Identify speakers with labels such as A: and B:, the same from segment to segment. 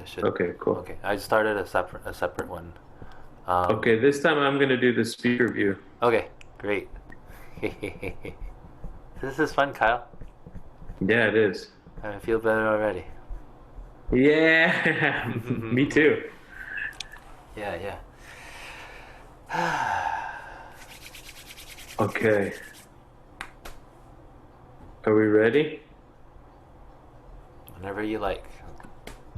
A: I should.
B: Okay, cool.
A: Okay, I started a separate one.
B: Okay, this time I'm going to do the speaker view.
A: Okay, great. This is fun, Kyle.
B: Yeah, it is.
A: I feel better already.
B: Yeah, me too.
A: Yeah, yeah.
B: Okay, are we ready?
A: Whenever you like.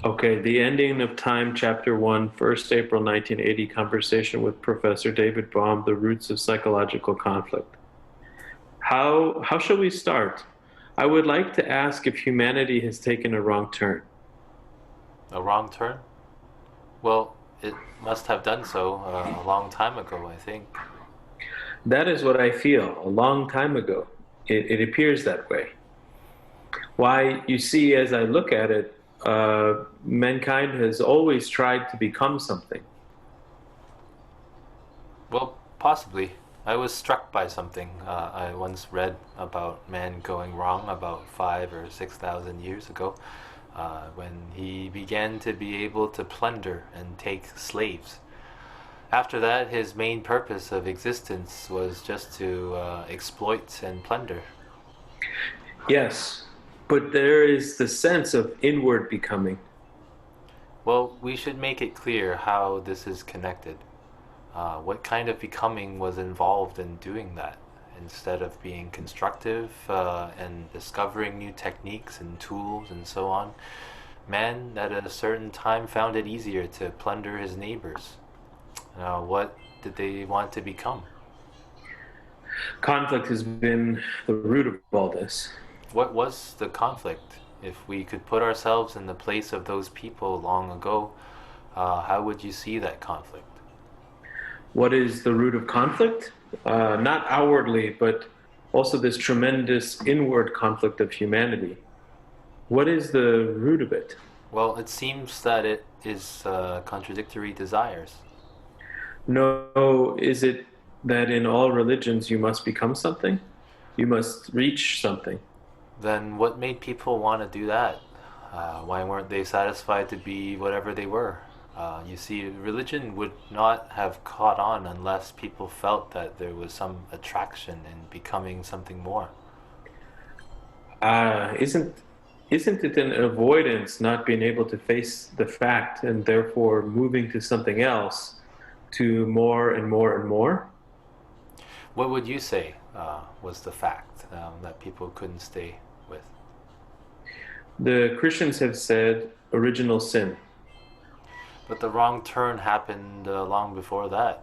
B: Okay, The Ending of Time, Chapter 1, 1st April 1980, conversation with Professor David Bohm, The Roots of Psychological Conflict. How shall we start? I would like to ask if humanity has taken a wrong turn.
A: A wrong turn? Well, it must have done so a long time ago, I think.
B: That is what I feel a long time ago. It appears that way. Why, you see, as I look at it, mankind has always tried to become something.
A: Well, possibly. I was struck by something I once read about man going wrong about 5 or 6,000 years ago, when he began to be able to plunder and take slaves. After that, his main purpose of existence was just to exploit and plunder.
B: Yes, but there is the sense of inward becoming.
A: Well, we should make it clear how this is connected. What kind of becoming was involved in doing that? Instead of being constructive and discovering new techniques and tools and so on, man at a certain time found it easier to plunder his neighbors. What did they want to become?
B: Conflict has been the root of all this.
A: What was the conflict? If we could put ourselves in the place of those people long ago, how would you see that conflict?
B: What is the root of conflict? Not outwardly, but also this tremendous inward conflict of humanity. What is the root of it?
A: Well, it seems that it is contradictory desires.
B: No, is it that in all religions you must become something? You must reach something.
A: Then what made people want to do that? Why weren't they satisfied to be whatever they were? You see, religion would not have caught on unless people felt that there was some attraction in becoming something more.
B: Uh, isn't isn't it an avoidance not being able to face the fact and therefore moving to something else to more and more and more?
A: What would you say was the fact that people couldn't stay with?
B: The Christians have said original sin.
A: But the wrong turn happened long before that.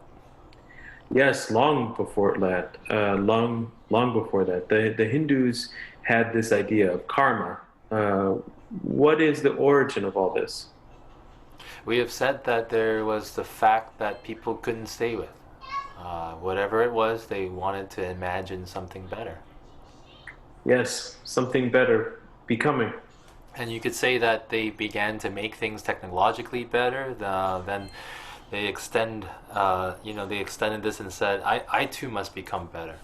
B: Yes, long before that, long before that, the Hindus had this idea of karma. Uh, what is the origin of all this?
A: We have said that there was the fact that people couldn't stay with. Whatever it was, they wanted to imagine something better.
B: Yes, something better becoming.
A: And you could say that they began to make things technologically better. Then they they extended this and said, I too must become better.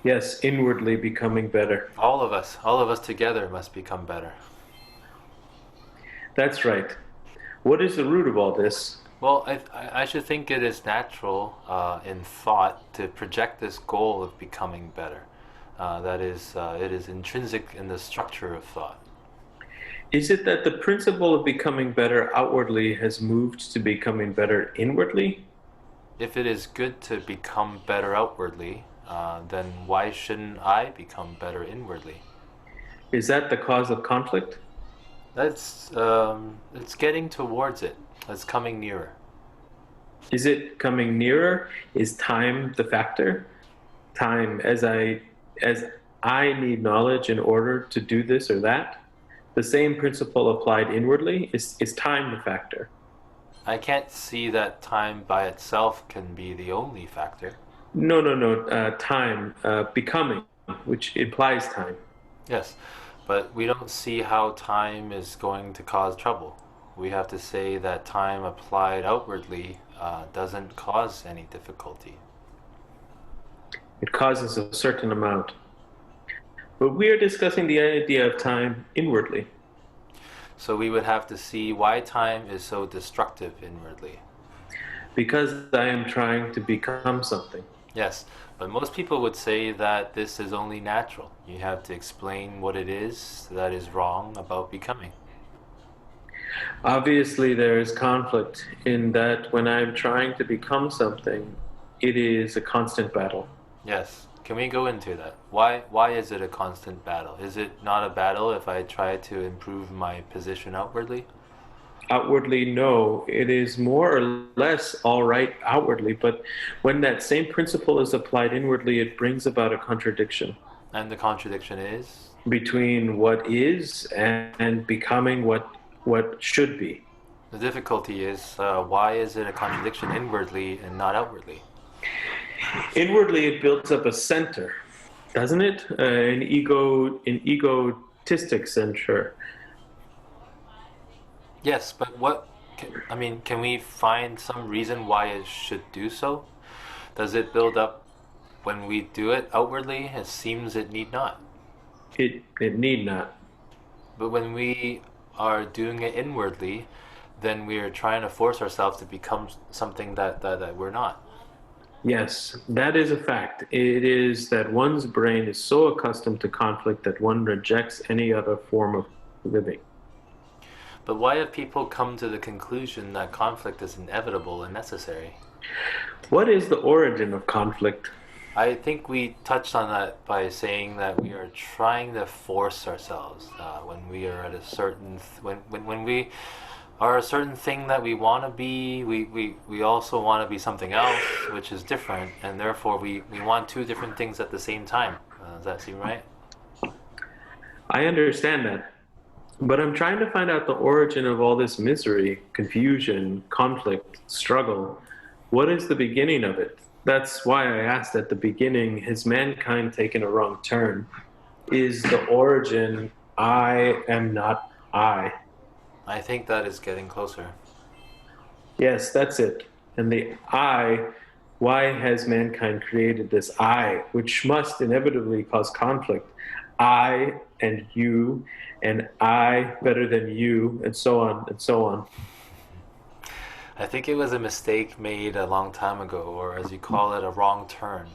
B: Yes, inwardly becoming better.
A: All of us together must become better.
B: That's right. What is the root of all this?
A: Well, I should think it is natural in thought to project this goal of becoming better. That is, it is intrinsic in the structure of thought.
B: Is it that the principle of becoming better outwardly has moved to becoming better inwardly?
A: If it is good to become better outwardly, then why shouldn't I become better inwardly?
B: Is that the cause of conflict?
A: It's getting towards it. It's coming nearer.
B: Is it coming nearer? Is time the factor? Time as I need knowledge in order to do this or that? The same principle applied inwardly is time the factor.
A: I can't see that time by itself can be the only factor.
B: No, no, no. Time, becoming, which implies time.
A: Yes, but we don't see how time is going to cause trouble. We have to say that time applied outwardly doesn't cause any difficulty.
B: It causes a certain amount. But we are discussing the idea of time inwardly.
A: So we would have to see why time is so destructive inwardly.
B: Because I am trying to become something.
A: Yes, but most people would say that this is only natural. You have to explain what it is that is wrong about becoming.
B: Obviously, there is conflict in that when I'm trying to become something, it is a constant battle.
A: Yes. Can we go into that? Why is it a constant battle? Is it not a battle if I try to improve my position outwardly?
B: Outwardly, no, it is more or less all right outwardly, but when that same principle is applied inwardly, it brings about a contradiction
A: And the contradiction is?
B: between what is and becoming what should be.
A: The difficulty is why is it a contradiction inwardly and not outwardly?
B: Inwardly, it builds up a center, doesn't it? An egotistic center.
A: Yes, but I mean, can we find some reason why it should do so? Does it build up when we do it outwardly? It seems it need not.
B: It need not.
A: But when we are doing it inwardly, then we are trying to force ourselves to become something that we're not.
B: Yes, that is a fact. It is that one's brain is so accustomed to conflict that one rejects any other form of living.
A: But why have people come to the conclusion that conflict is inevitable and necessary?
B: What is the origin of conflict?
A: I think we touched on that by saying that we are trying to force ourselves when we are at a certain when we are a certain thing that we want to be. We also want to be something else, which is different, and therefore we want two different things at the same time. Does that seem right?
B: I understand that. But I'm trying to find out the origin of all this misery, confusion, conflict, struggle. What is the beginning of it? That's why I asked at the beginning, has mankind taken a wrong turn? Is the origin, I am not I?
A: I think that is getting closer.
B: Yes, that's it. And the I, why has mankind created this I, which must inevitably cause conflict? I and I better than you, and so on and so on.
A: I think it was a mistake made a long time ago, or as you call it, a wrong turn.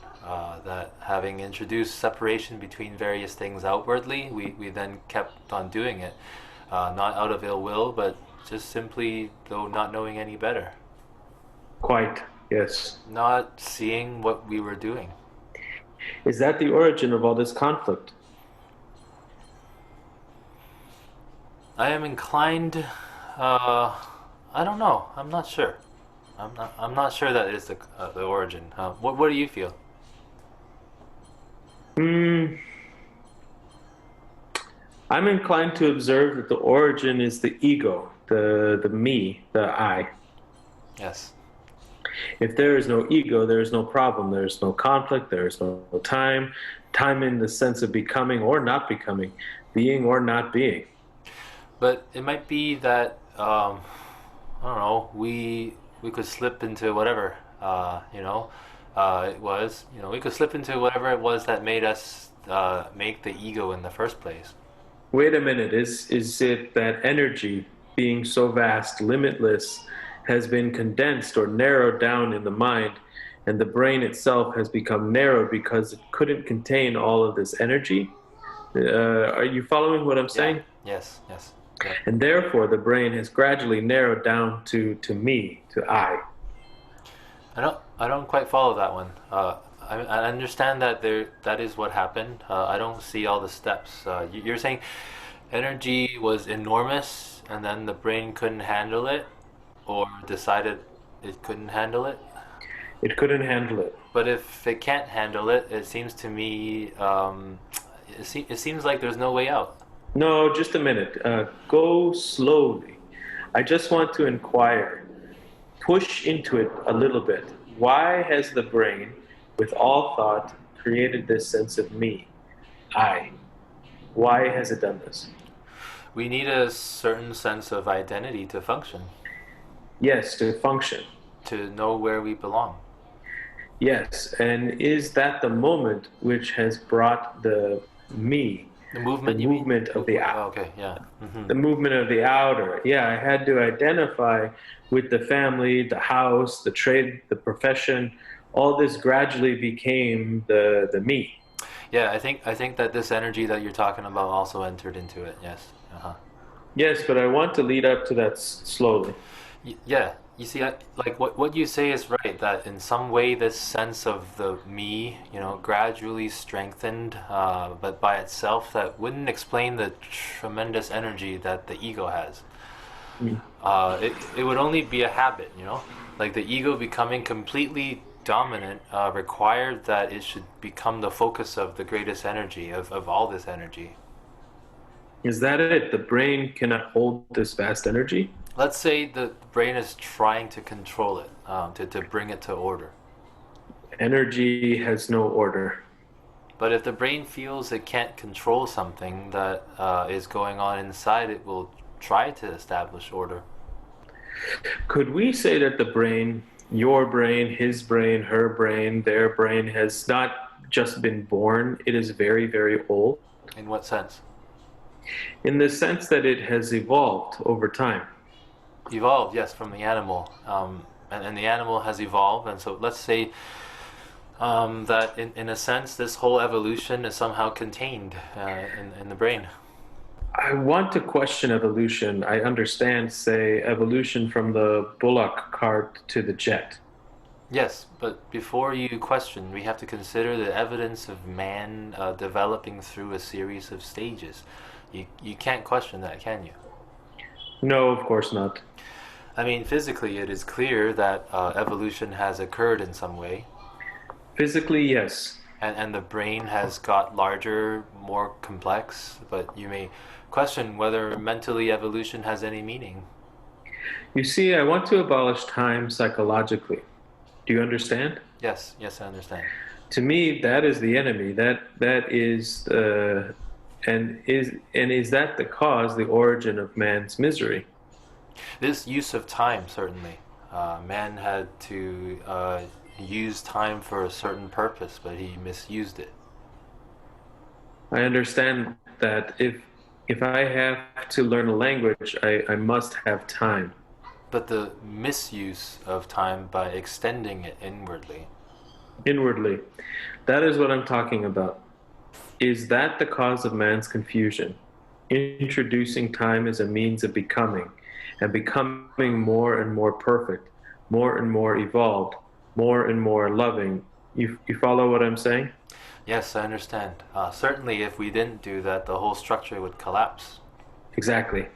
A: That having introduced separation between various things outwardly, we then kept on doing it, not out of ill will, but just simply though not knowing any better,
B: Quite, yes.
A: not seeing what we were doing.
B: Is that the origin of all this conflict?
A: I am inclined. Uh, I don't know. I'm not sure. I'm not sure that is the origin. What do you feel?
B: Hmm, I'm inclined to observe that the origin is the ego, the me, the I.
A: Yes.
B: If there is no ego, there is no problem. There is no conflict. There is no time. Time in the sense of becoming or not becoming, being or not being.
A: But it might be that I don't know. We could slip into whatever it was. We could slip into whatever it was that made us make the ego in the first place.
B: Wait a minute. Is it that energy, being so vast, limitless, has been condensed or narrowed down in the mind, and the brain itself has become narrow because it couldn't contain all of this energy? Are you following what I'm
A: Yeah.
B: saying?
A: Yes. Yes. Yeah.
B: And therefore, the brain has gradually narrowed down to me, to I.
A: I don't quite follow that one. I understand that that is what happened. I don't see all the steps. You're saying energy was enormous, and then the brain couldn't handle it, or decided it couldn't handle it.
B: It couldn't handle it.
A: But if it can't handle it, it seems to me, it seems like there's no way out.
B: No, just a minute. Go slowly. I just want to inquire. Push into it a little bit. Why has the brain, with all thought, created this sense of me, I? Why has it done this?
A: We need a certain sense of identity to function,
B: Yes, to function.
A: to know where we belong.
B: Yes, and is that the moment which has brought the me
A: The
B: The
A: movement, you mean?
B: movement of the
A: Oh, okay, yeah.
B: the movement of the outer. Yeah, I had to identify with the family, the house, the trade, the profession. All this gradually became the me.
A: Yeah, I think that this energy that you're talking about also entered into it. Yes. Uh-huh.
B: Yes, but I want to lead up to that slowly.
A: Yeah, you see, like what you say is right. That in some way, this sense of the me, gradually strengthened, but by itself, that wouldn't explain the tremendous energy that the ego has.
B: Mm.
A: It would only be a habit, like the ego becoming completely dominant required that it should become the focus of the greatest energy of all this energy.
B: Is that it? The brain cannot hold this vast energy?
A: Let's say the brain is trying to control it, to bring it to order.
B: Energy has no order.
A: But if the brain feels it can't control something that is going on inside, it will try to establish order.
B: Could we say that the brain, your brain, his brain, her brain, their brain, has not just been born, it is very, very old?
A: In what sense?
B: In the sense that it has evolved over time.
A: Evolved, yes, from the animal. And the animal has evolved. And so let's say that in a sense, this whole evolution is somehow contained in the brain.
B: I want to question evolution. I understand, say, evolution from the bullock cart to the jet.
A: Yes, but before you question, we have to consider the evidence of man developing through a series of stages. You can't question that, can you?
B: No, of course not.
A: I mean, physically, it is clear that evolution has occurred in some way,
B: Physically, yes.
A: and the brain has got larger, more complex, but you may question whether mentally evolution has any meaning.
B: You see, I want to abolish time psychologically. Do you understand?
A: Yes, yes, I understand.
B: To me, that is the enemy. That is and is that the cause, the origin of man's misery?
A: This use of time, certainly. Man had to use time for a certain purpose, but he misused it.
B: I understand that if I have to learn a language, I must have time.
A: But the misuse of time by extending it inwardly.
B: Inwardly. That is what I'm talking about. Is that the cause of man's confusion? Introducing time as a means of becoming, and becoming more and more perfect, more and more evolved, more and more loving. You follow what I'm saying?
A: Yes, I understand. Certainly, if we didn't do that, the whole structure would collapse.
B: Exactly.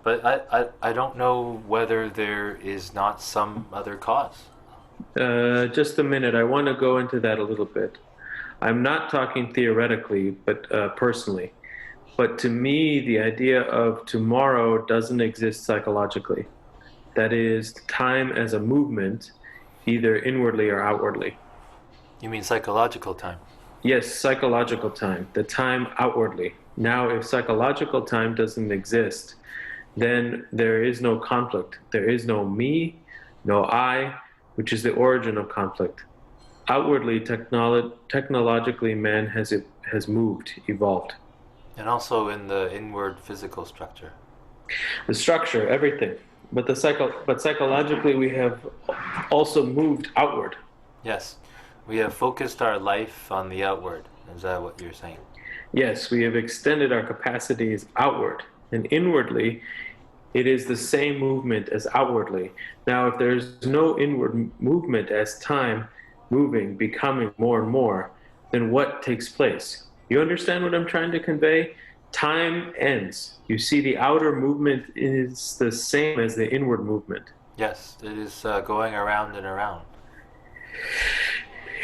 A: But I don't know whether there is not some other cause.
B: Just a minute. I want to go into that a little bit. I'm not talking theoretically, but personally. But to me, the idea of tomorrow doesn't exist psychologically. That is, time as a movement, either inwardly or outwardly.
A: You mean psychological time?
B: Yes, psychological time, the time outwardly. Now, if psychological time doesn't exist, then there is no conflict. There is no me, no I, which is the origin of conflict. Outwardly, technologically, man has moved, evolved.
A: And also in the inward physical structure.
B: The structure, everything. But psychologically, we have also moved outward.
A: Yes, we have focused our life on the outward. Is that what you're saying?
B: Yes, we have extended our capacities outward. And inwardly, it is the same movement as outwardly. Now, if there's no inward movement as time moving, becoming more and more, then what takes place? You understand what I'm trying to convey? Time ends. You see, the outer movement is the same as the inward movement,
A: Yes, it is going around and around.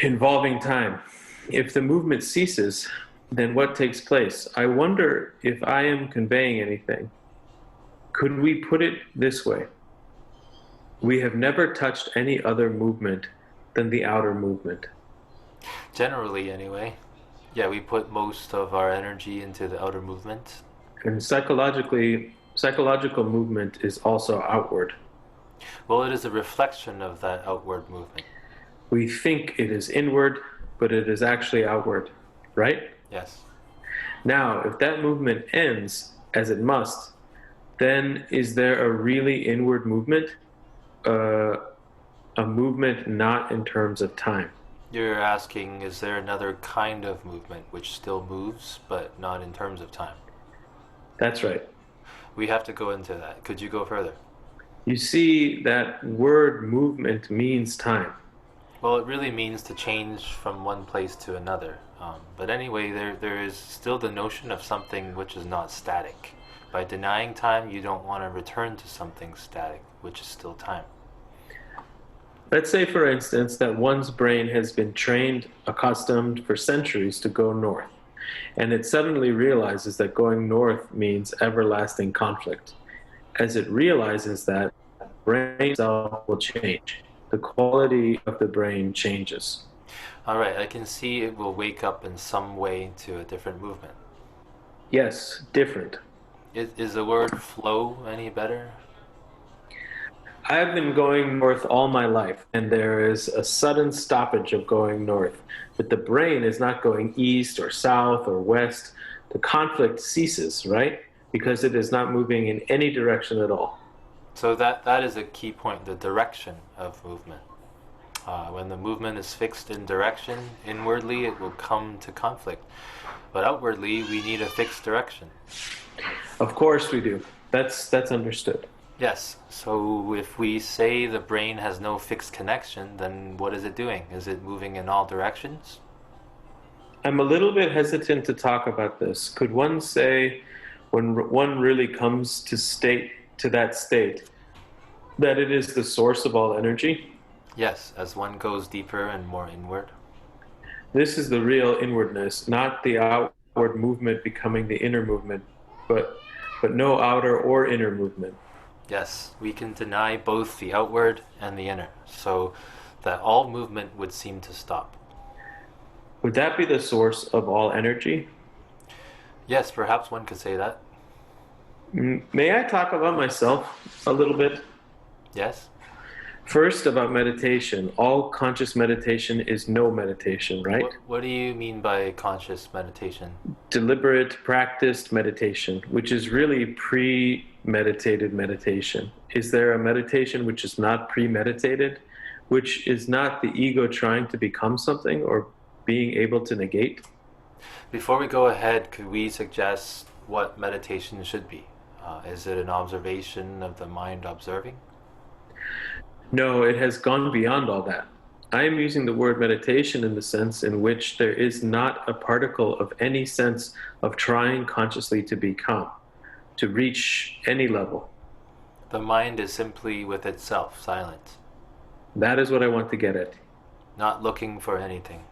B: involving time. If the movement ceases, then what takes place? I wonder if I am conveying anything. Could we put it this way? We have never touched any other movement than the outer movement.
A: Generally, anyway. Yeah, we put most of our energy into the outer movement.
B: And psychological movement is also outward.
A: Well, it is a reflection of that outward movement.
B: We think it is inward, but it is actually outward, right?
A: Yes.
B: Now, if that movement ends, as it must, then is there a really inward movement? Uh, a movement not in terms of time.
A: You're asking, is there another kind of movement which still moves, but not in terms of time?
B: That's right.
A: We have to go into that. Could you go further?
B: You see, that word movement means time.
A: Well, it really means to change from one place to another. But anyway, there is still the notion of something which is not static. By denying time, you don't want to return to something static, which is still time.
B: Let's say, for instance, that one's brain has been trained, accustomed for centuries to go north, and it suddenly realizes that going north means everlasting conflict. As it realizes that, the brain itself will change. The quality of the brain changes.
A: All right, I can see it will wake up in some way to a different movement.
B: Yes, different.
A: Is the word flow any better?
B: I've been going north all my life, and there is a sudden stoppage of going north. But the brain is not going east or south or west. The conflict ceases, right? Because it is not moving in any direction at all.
A: So that is a key point, the direction of movement. When the movement is fixed in direction, inwardly it will come to conflict. But outwardly, we need a fixed direction.
B: Of course we do. That's understood.
A: Yes, so if we say the brain has no fixed connection, then what is it doing? Is it moving in all directions?
B: I'm a little bit hesitant to talk about this. Could one say, when one really comes to that state, that it is the source of all energy?
A: Yes, as one goes deeper and more inward.
B: This is the real inwardness, not the outward movement becoming the inner movement, but no outer or inner movement.
A: Yes, we can deny both the outward and the inner, so that all movement would seem to stop.
B: Would that be the source of all energy?
A: Yes, perhaps one could say that.
B: May I talk about myself a little bit?
A: Yes?
B: First, about meditation. All conscious meditation is no meditation, right?
A: What do you mean by conscious meditation?
B: Deliberate, practiced meditation, which is really premeditated meditation. Is there a meditation which is not premeditated, which is not the ego trying to become something or being able to negate?
A: Before we go ahead, could we suggest what meditation should be? Is it an observation of the mind observing?
B: No, it has gone beyond all that. I am using the word meditation in the sense in which there is not a particle of any sense of trying consciously to become, to reach any level.
A: The mind is simply with itself, silent,
B: That is what I want to get at.
A: not looking for anything.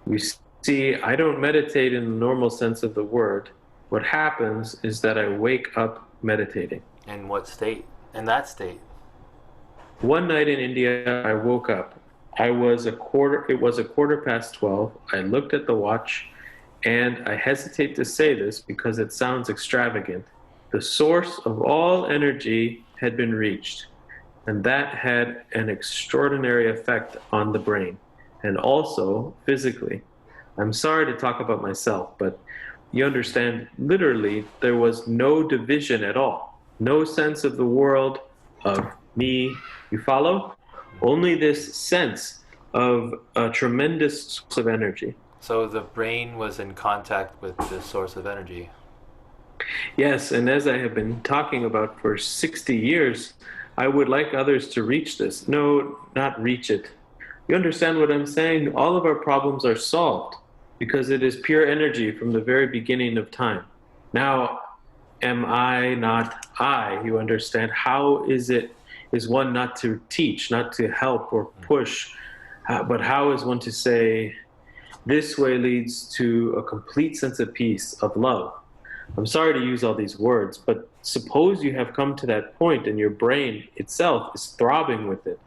B: We see, I don't meditate in the normal sense of the word. What happens is that I wake up meditating.
A: In what state? In that state.
B: One night in India, I woke up. It was a quarter past 12. I looked at the watch, and I hesitate to say this because it sounds extravagant. The source of all energy had been reached, and that had an extraordinary effect on the brain and also physically. I'm sorry to talk about myself, but you understand, literally, there was no division at all, no sense of the world, of me. You follow? Only this sense of a tremendous source of energy.
A: So the brain was in contact with the source of energy.
B: Yes, and as I have been talking about for 60 years, I would like others to reach this. No, not reach it. You understand what I'm saying? All of our problems are solved because it is pure energy from the very beginning of time. Now, am I not I? You understand? How is one not to teach, not to help or push, but how is one to say, this way leads to a complete sense of peace, of love? I'm sorry to use all these words, but suppose you have come to that point and your brain itself is throbbing with it.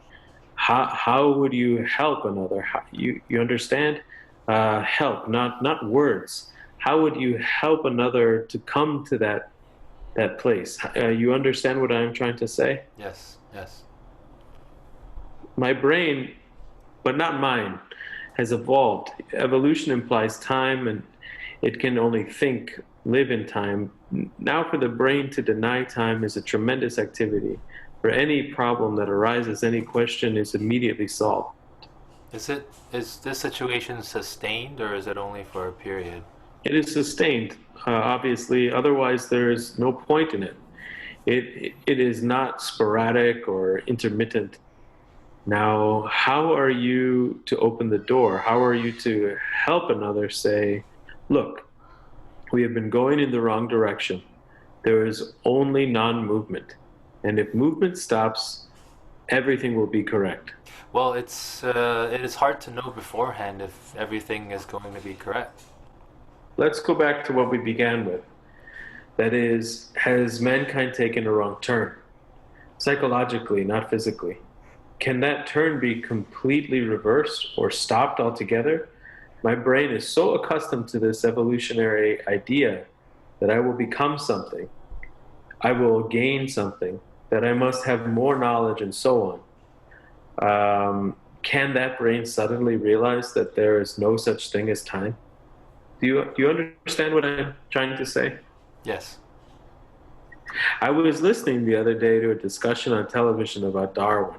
B: How would you help another? You understand? Help, not words. How would you help another to come to that place? You understand what I'm trying to say?
A: Yes, yes.
B: My brain, but not mine, has evolved. Evolution implies time, and It can only think, live in time. Now, for the brain to deny time is a tremendous activity. For any problem that arises, any question is immediately solved.
A: Is this situation sustained or is it only for a period?
B: It is sustained, obviously, otherwise, there is no point in it. It is not sporadic or intermittent. Now, how are you to open the door? How are you to help another say, look, we have been going in the wrong direction. There is only non movement. And if movement stops, everything will be correct.
A: Well, it is hard to know beforehand if everything is going to be correct.
B: Let's go back to what we began with. That is, has mankind taken a wrong turn? Psychologically, not physically. Can that turn be completely reversed or stopped altogether? My brain is so accustomed to this evolutionary idea that I will become something, I will gain something, that I must have more knowledge, and so on. Can that brain suddenly realize that there is no such thing as time? Do you understand what I'm trying to say?
A: Yes.
B: I was listening the other day to a discussion on television about Darwin,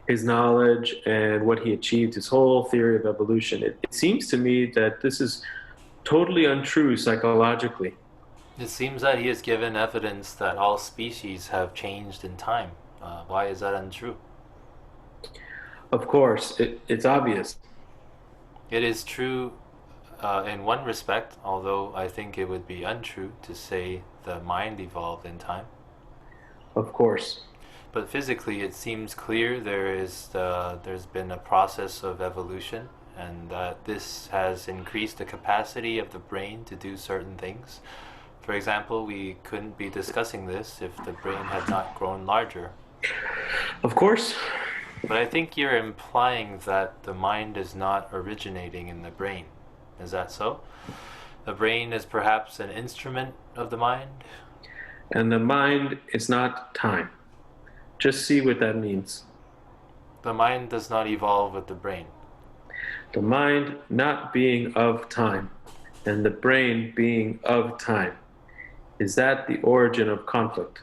B: his knowledge and what he achieved, his whole theory of evolution. It seems to me that this is totally untrue psychologically.
A: It seems that he has given evidence that all species have changed in time. Why is that untrue?
B: Of course, it's obvious.
A: It is true in one respect, although I think it would be untrue to say the mind evolved in time.
B: Of course.
A: But physically, it seems clear there's been a process of evolution, and that this has increased the capacity of the brain to do certain things. For example, we couldn't be discussing this if the brain had not grown larger.
B: Of course.
A: But I think you're implying that the mind is not originating in the brain. Is that so? The brain is perhaps an instrument of the mind?
B: And the mind is not time. Just see what that means.
A: The mind does not evolve with the brain.
B: The mind not being of time, and the brain being of time. Is that the origin of conflict?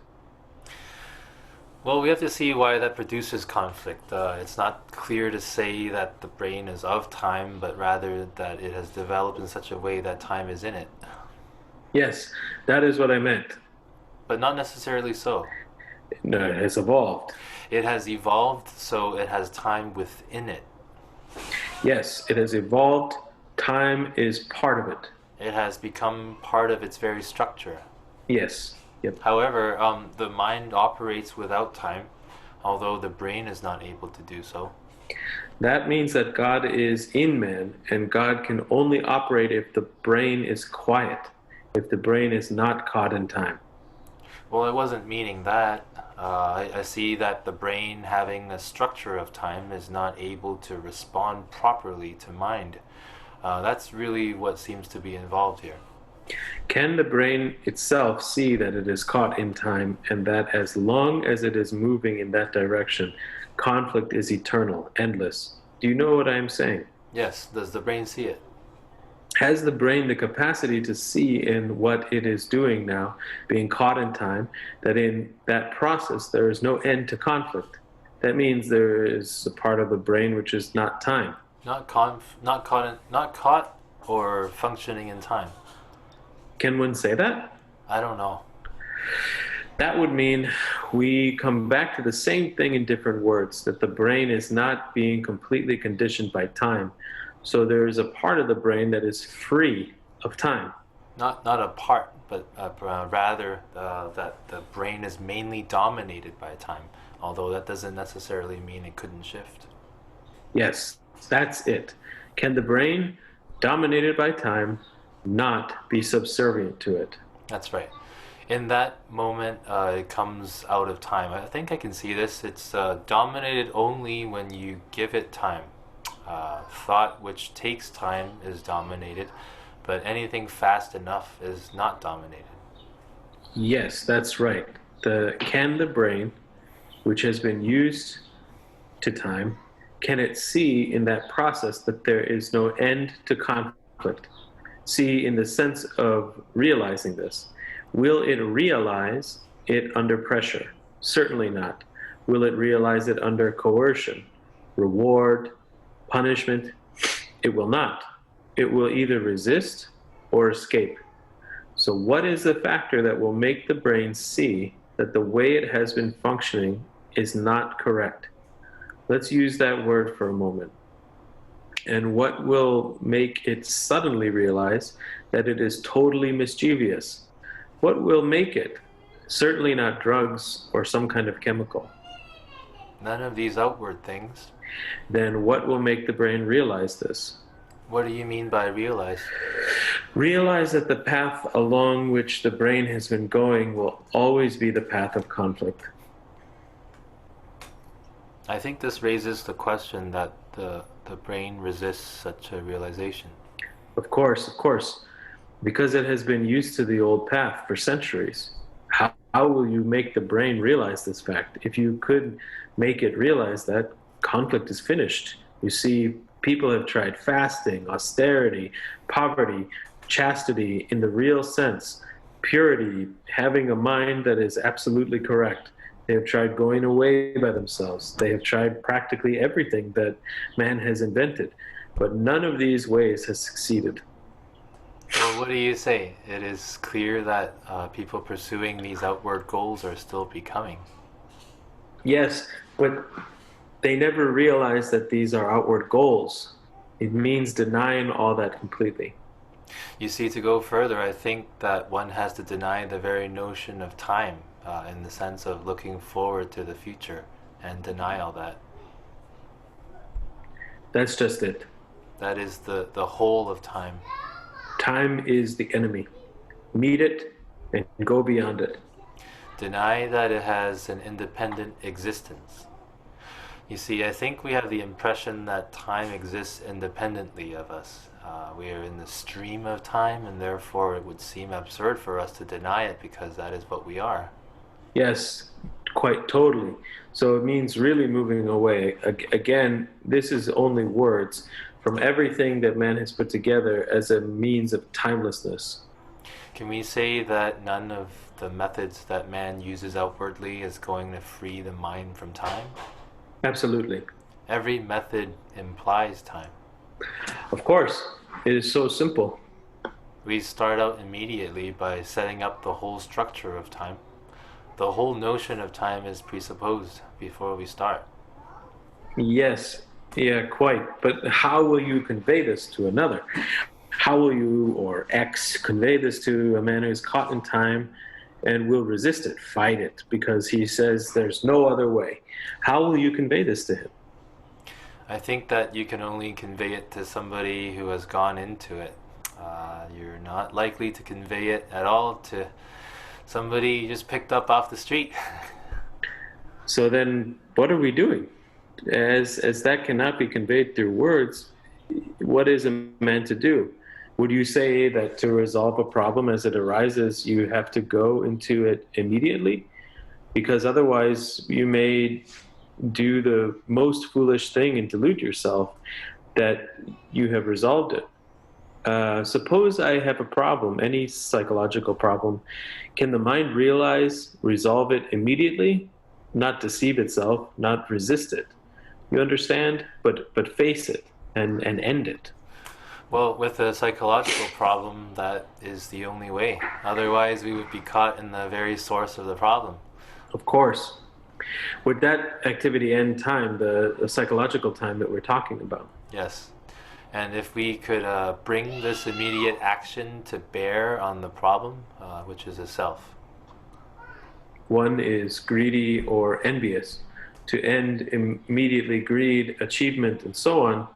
A: Well, we have to see why that produces conflict. It's not clear to say that the brain is of time, but rather that it has developed in such a way that time is in it.
B: Yes, that is what I meant.
A: But not necessarily so.
B: No, it has evolved.
A: It has evolved, so it has time within it.
B: Yes, it has evolved. Time is part of it.
A: It has become part of its very structure.
B: Yes. Yep.
A: However, the mind operates without time, although the brain is not able to do so.
B: That means that God is in man, and God can only operate if the brain is quiet, if the brain is not caught in time.
A: Well, I wasn't meaning that. I see that the brain, having a structure of time, is not able to respond properly to mind. That's really what seems to be involved here.
B: Can the brain itself see that it is caught in time and that as long as it is moving in that direction, conflict is eternal, endless? Do you know what I am saying?
A: Yes, does the brain see it?
B: Has the brain the capacity to see in what it is doing now, being caught in time, that in that process there is no end to conflict? That means there is a part of the brain which is not time.
A: Not caught or functioning in time.
B: Can one say that?
A: I don't know.
B: That would mean we come back to the same thing in different words, that the brain is not being completely conditioned by time. So there is a part of the brain that is free of time.
A: Not a part, but rather that the brain is mainly dominated by time, although that doesn't necessarily mean it couldn't shift.
B: Yes, that's it. Can the brain, dominated by time, not be subservient to it?
A: That's right. In that moment, it comes out of time. I think I can see this. It's dominated only when you give it time. Thought which takes time is dominated, but anything fast enough is not dominated.
B: Yes, that's right. Can the brain, which has been used to time, can it see in that process that there is no end to conflict? See, in the sense of realizing this, will it realize it under pressure? Certainly not. Will it realize it under coercion, reward, punishment? It will not. It will either resist or escape. So, what is the factor that will make the brain see that the way it has been functioning is not correct? Let's use that word for a moment. And what will make it suddenly realize that it is totally mischievous? What will make it? Certainly not drugs or some kind of chemical.
A: None of these outward things.
B: Then what will make the brain realize this?
A: What do you mean by realize?
B: Realize that the path along which the brain has been going will always be the path of conflict.
A: I think this raises the question that the brain resists such a realization.
B: Of course, because it has been used to the old path for centuries. How will you make the brain realize this fact? If you could make it realize that, conflict is finished. You see, people have tried fasting, austerity, poverty, chastity in the real sense, purity, having a mind that is absolutely correct. They have tried going away by themselves. They have tried practically everything that man has invented. But none of these ways has succeeded.
A: Well, what do you say? It is clear that people pursuing these outward goals are still becoming.
B: Yes, but they never realize that these are outward goals. It means denying all that completely.
A: You see, to go further, I think that one has to deny the very notion of time in the sense of looking forward to the future and deny all that.
B: That's just it.
A: That is the whole of time.
B: Time is the enemy. Meet it and go beyond it.
A: Deny that it has an independent existence. You see, I think we have the impression that time exists independently of us. We are in the stream of time, and therefore it would seem absurd for us to deny it because that is what we are.
B: Yes, quite totally. So it means really moving away. Again, this is only words from everything that man has put together as a means of timelessness.
A: Can we say that none of the methods that man uses outwardly is going to free the mind from time?
B: Absolutely.
A: Every method implies time.
B: Of course, it is so simple.
A: We start out immediately by setting up the whole structure of time. The whole notion of time is presupposed before we start.
B: Yes, yeah, quite. But how will you convey this to another? How will you or X convey this to a man who's caught in time and will resist it, fight it, because he says there's no other way? How will you convey this to him?
A: I think that you can only convey it to somebody who has gone into it. You're not likely to convey it at all to somebody you just picked up off the street.
B: So then, what are we doing? As that cannot be conveyed through words, what is a man to do? Would you say that to resolve a problem as it arises, you have to go into it immediately? Because otherwise, you may do the most foolish thing and delude yourself that you have resolved it. Suppose I have a problem, any psychological problem. Can the mind resolve it immediately, not deceive itself, not resist it? You understand? But face it and end it.
A: Well, with a psychological problem, that is the only way. Otherwise, we would be caught in the very source of the problem.
B: Of course. Would that activity end time, the psychological time that we're talking about?
A: Yes. And if we could bring this immediate action to bear on the problem, which is a self.
B: One is greedy or envious. To end immediately greed, achievement, and so on,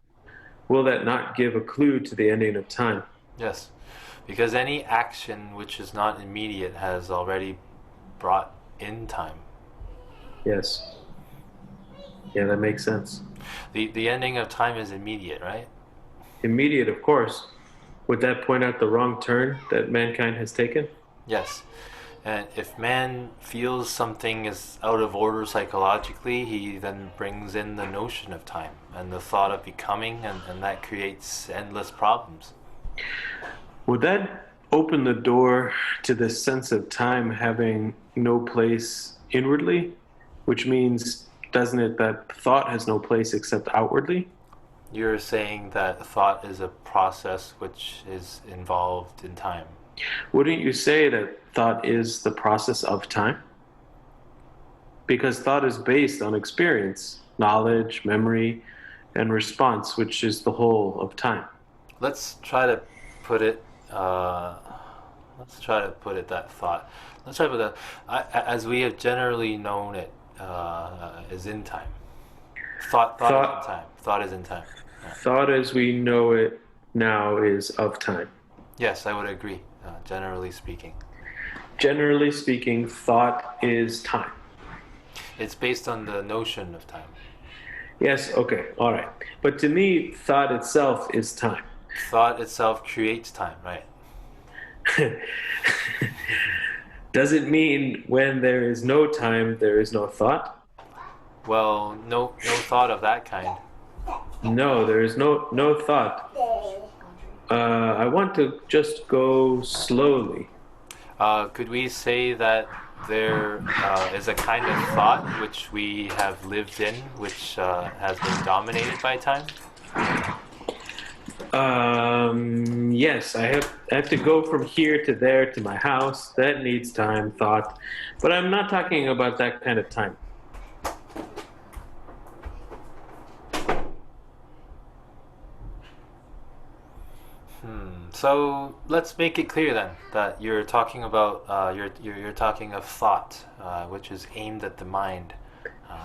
B: will that not give a clue to the ending of time?
A: Yes. Because any action which is not immediate has already brought in time.
B: Yes. Yeah, that makes sense.
A: The ending of time is immediate, right?
B: Immediate, of course. Would that point out the wrong turn that mankind has taken?
A: Yes. And if man feels something is out of order psychologically, he then brings in the notion of time and the thought of becoming, and that creates endless problems.
B: Would that open the door to this sense of time having no place inwardly? Which means, doesn't it, that thought has no place except outwardly?
A: You're saying that thought is a process which is involved in time.
B: Wouldn't you say that thought is the process of time? Because thought is based on experience, knowledge, memory, and response, which is the whole of time.
A: Let's try to put it. Let's try to put it that thought. Let's try to put that. As we have generally known it, is in time. Thought is in
B: Thought,
A: time. Thought is in time. Yeah.
B: thought as we know it now is of time.
A: Yes, I would agree. Generally speaking,
B: Generally speaking, thought is time.
A: it's based on the notion of time.
B: Yes, okay, all right. But to me, thought itself is time.
A: Thought itself creates time, right?
B: Does it mean when there is no time, there is no thought?
A: Well, no thought of that kind.
B: No, there is no thought. I want to just go slowly.
A: Could we say that there is a kind of thought which we have lived in, which has been dominated by time?
B: Yes, I have to go from here to there to my house. That needs time, thought. But I'm not talking about that kind of time.
A: So let's make it clear then that you're talking about you're talking of thought, which is aimed at the mind,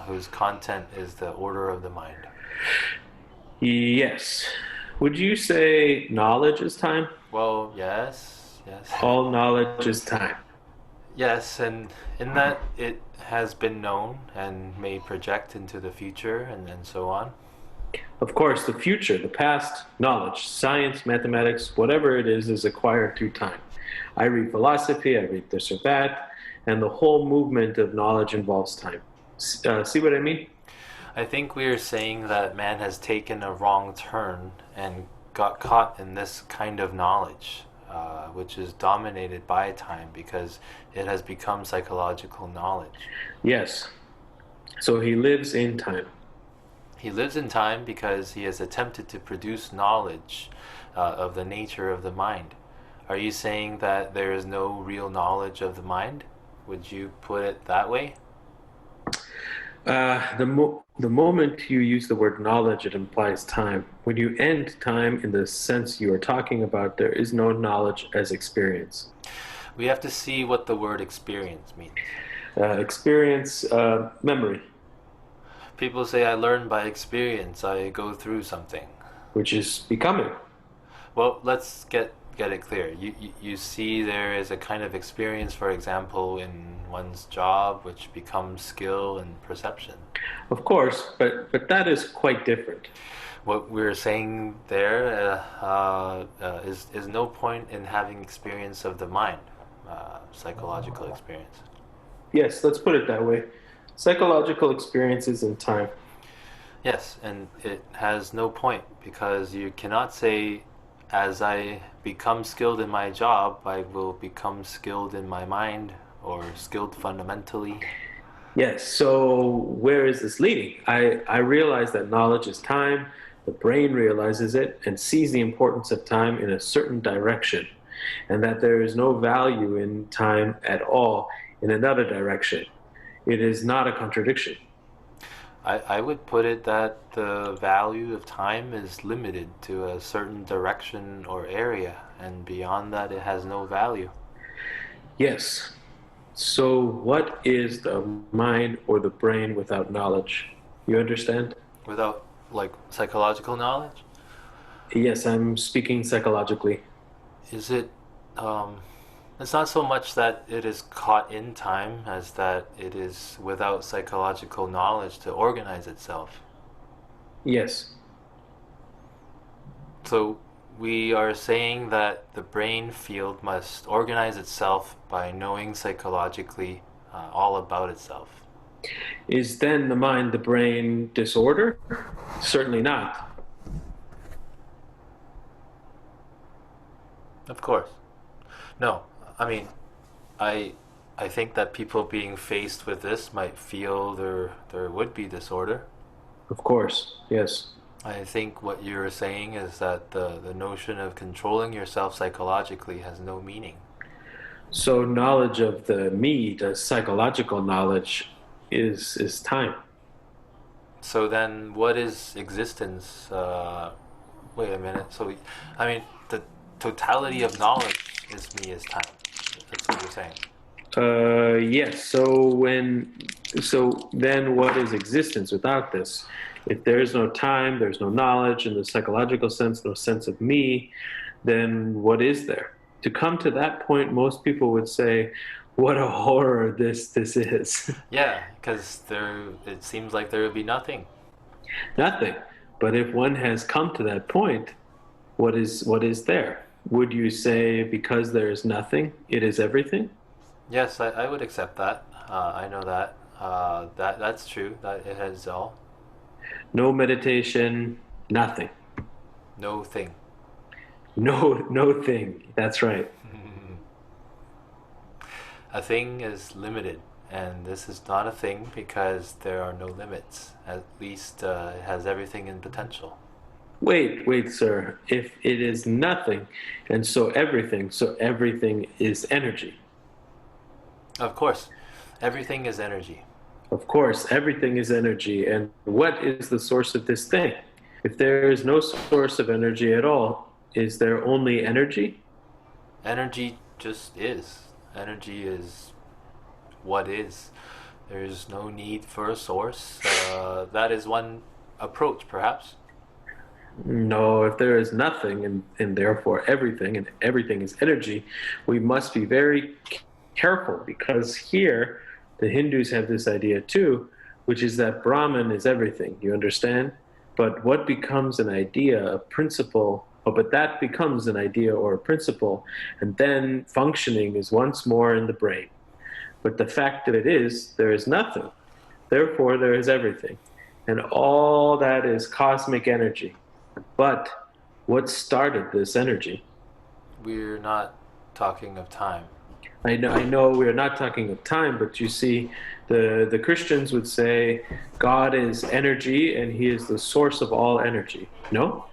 A: whose content is the order of the mind.
B: Yes. Would you say knowledge is time?
A: Well, yes, yes.
B: All knowledge is time.
A: Yes, and in that it has been known and may project into the future and so on.
B: Of course, the future, the past, knowledge, science, mathematics, whatever it is acquired through time. I read philosophy, I read this or that, and the whole movement of knowledge involves time. See what I mean?
A: I think we are saying that man has taken a wrong turn and got caught in this kind of knowledge, which is dominated by time because it has become psychological knowledge.
B: Yes. So he lives in time.
A: He lives in time because he has attempted to produce knowledge of the nature of the mind. Are you saying that there is no real knowledge of the mind? Would you put it that way?
B: The moment you use the word knowledge, it implies time. When you end time in the sense you are talking about, there is no knowledge as experience.
A: We have to see what the word experience means.
B: Experience, memory,
A: People say I learn by experience, I go through something.
B: which is becoming.
A: Well, let's get it clear. You see there is a kind of experience, for example, in one's job, which becomes skill and perception.
B: Of course, but that is quite different.
A: What we're saying there is no point in having experience of the mind, psychological experience.
B: Yes, let's put it that way. Psychological experiences in time.
A: Yes, and it has no point because you cannot say, as I become skilled in my job, I will become skilled in my mind or skilled fundamentally.
B: Yes, so where is this leading? I realize that knowledge is time, the brain realizes it and sees the importance of time in a certain direction, and that there is no value in time at all in another direction. It is not a contradiction.
A: I would put it that the value of time is limited to a certain direction or area, and beyond that, it has no value.
B: Yes. So, what is the mind or the brain without knowledge? You understand?
A: Without, like, psychological knowledge?
B: Yes, I'm speaking psychologically.
A: Is it, um, it's not so much that it is caught in time as that it is without psychological knowledge to organize itself.
B: Yes.
A: So we are saying that the brain field must organize itself by knowing psychologically all about itself.
B: Is then the mind, the brain disorder? Certainly not.
A: Of course. No, I mean, I I think that people being faced with this might feel there would be disorder.
B: Of course, yes.
A: I think what you're saying is that the notion of controlling yourself psychologically has no meaning.
B: So knowledge of the me, the psychological knowledge, is time.
A: So then, what is existence? Wait a minute. I mean, the totality of knowledge is me is time. That's what you're saying.
B: Yes. So then what is existence without this? If there is no time, there's no knowledge in the psychological sense, no sense of me, then what is there? To come to that point, most people would say, what a horror this is.
A: Yeah, because it seems like there would be nothing.
B: Nothing. But if one has come to that point, what is there? Would you say because there is nothing, it is everything?
A: Yes, I would accept that. I know that. That's true. That it has all.
B: No meditation, nothing.
A: No thing.
B: No thing. That's right.
A: A thing is limited, and this is not a thing because there are no limits. At least it has everything in potential.
B: Wait, sir. If it is nothing, and so everything is energy.
A: Of course, everything is energy.
B: Of course, everything is energy. And what is the source of this thing? If there is no source of energy at all, is there only energy?
A: Energy just is. Energy is what is. There's no need for a source. That is one approach, perhaps.
B: No, if there is nothing and therefore everything, and everything is energy, we must be very careful because here the Hindus have this idea too, which is that Brahman is everything. You understand? But what becomes an idea, a principle, but that becomes an idea or a principle, and then functioning is once more in the brain. But the fact that it is, there is nothing. Therefore, there is everything. And all that is cosmic energy. But what started this energy?
A: We're not talking of time.
B: I know we're not talking of time, but you see, the Christians would say God is energy and he is the source of all energy. No?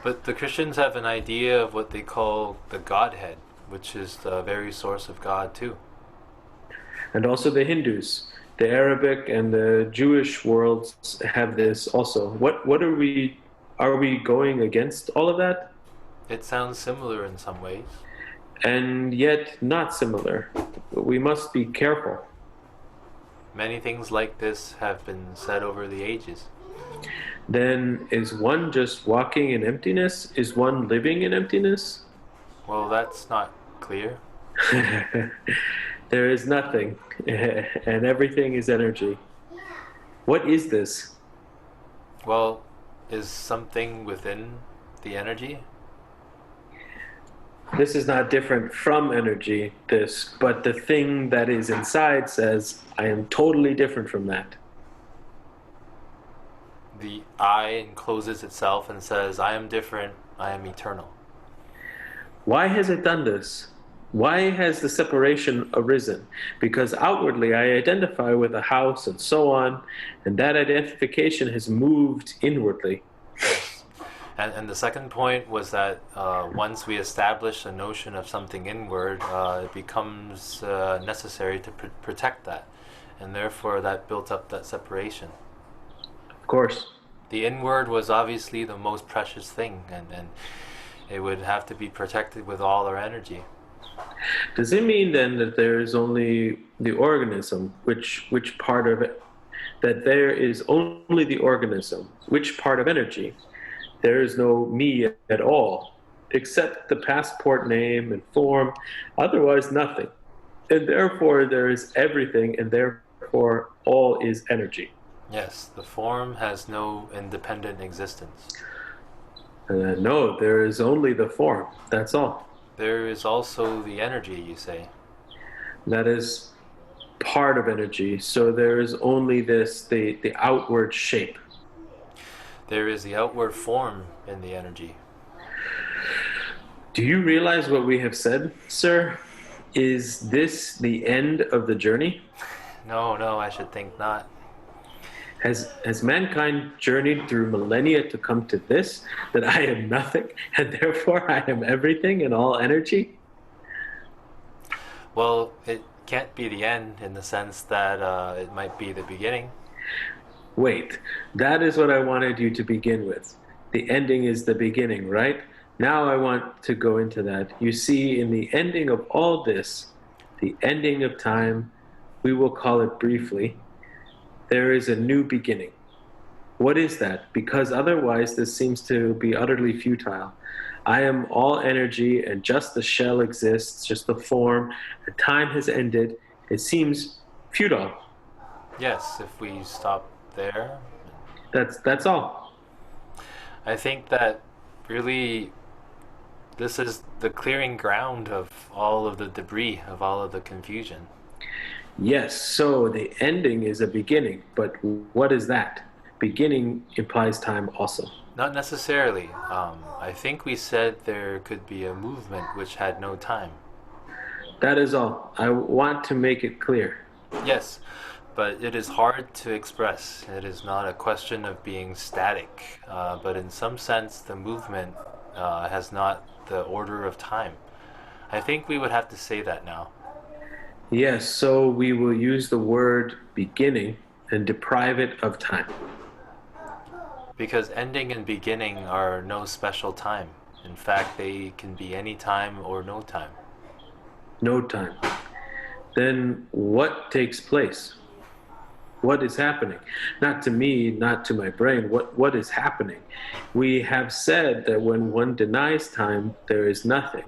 A: But the Christians have an idea of what they call the Godhead, which is the very source of God, too.
B: And also the Hindus, the Arabic and the Jewish worlds have this also. What are we going against all of that?
A: It sounds similar in some ways.
B: And yet not similar. We must be careful.
A: Many things like this have been said over the ages.
B: Then is one just walking in emptiness? Is one living in emptiness?
A: Well, that's not clear.
B: There is nothing, and everything is energy. What is this?
A: Well, is something within the energy?
B: This is not different from energy, this, but the thing that is inside says, I am totally different from that.
A: The I encloses itself and says, I am different, I am eternal.
B: Why has it done this? Why has the separation arisen? Because outwardly I identify with a house and so on, and that identification has moved inwardly.
A: Yes. And the second point was that once we establish a notion of something inward, it becomes necessary to protect that. And therefore that built up that separation.
B: Of course.
A: The inward was obviously the most precious thing, and it would have to be protected with all our energy.
B: Does it mean then that there is only the organism, which part of it, that there is only the organism, which part of energy? There is no me at all, except the passport name and form, otherwise nothing. And therefore there is everything, and therefore all is energy.
A: Yes, the form has no independent existence.
B: No, there is only the form, that's all.
A: There is also the energy, you say.
B: That is part of energy, so there is only the outward shape.
A: There is the outward form in the energy.
B: Do you realize what we have said, sir? Is this the end of the journey?
A: No, no, I should think not.
B: Has mankind journeyed through millennia to come to this, that I am nothing, and therefore I am everything and all energy?
A: Well, it can't be the end in the sense that it might be the beginning.
B: Wait, that is what I wanted you to begin with. The ending is the beginning, right? Now I want to go into that. You see, in the ending of all this, the ending of time, we will call it briefly, there is a new beginning. What is that? Because otherwise, this seems to be utterly futile. I am all energy, and just the shell exists, just the form. The time has ended. It seems futile.
A: Yes, if we stop there.
B: That's all.
A: I think that really this is the clearing ground of all of the debris, of all of the confusion.
B: Yes, so the ending is a beginning, but what is that? Beginning implies time also.
A: Not necessarily. I think we said there could be a movement which had no time.
B: That is all. I want to make it clear.
A: Yes, but it is hard to express. It is not a question of being static, but in some sense, the movement has not the order of time. I think we would have to say that now.
B: Yes, so we will use the word beginning and deprive it of time.
A: Because ending and beginning are no special time. In fact, they can be any time or no time.
B: No time. Then what takes place? What is happening? Not to me, not to my brain. What is happening? We have said that when one denies time, there is nothing.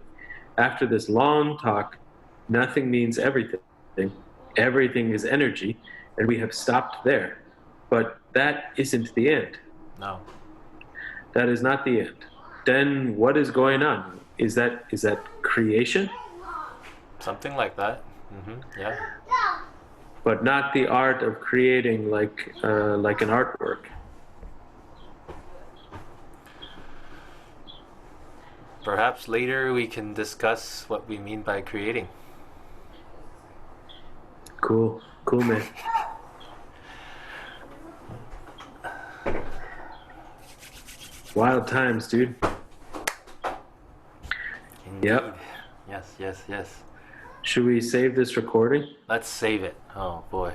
B: After this long talk, nothing means everything. Everything is energy, and we have stopped there. But that isn't the end.
A: No.
B: That is not the end. Then what is going on? Is that creation?
A: Something like that. Yeah.
B: But not the art of creating like an artwork.
A: Perhaps later we can discuss what we mean by creating.
B: Cool, cool, man. Wild times, dude.
A: Indeed.
B: Yep.
A: Yes, yes, yes.
B: Should we save this recording?
A: Let's save it. Oh boy.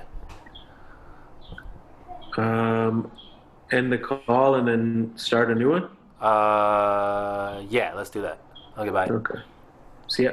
B: End the call and then start a new one?
A: Yeah, let's do that. Okay, bye.
B: Okay. See ya.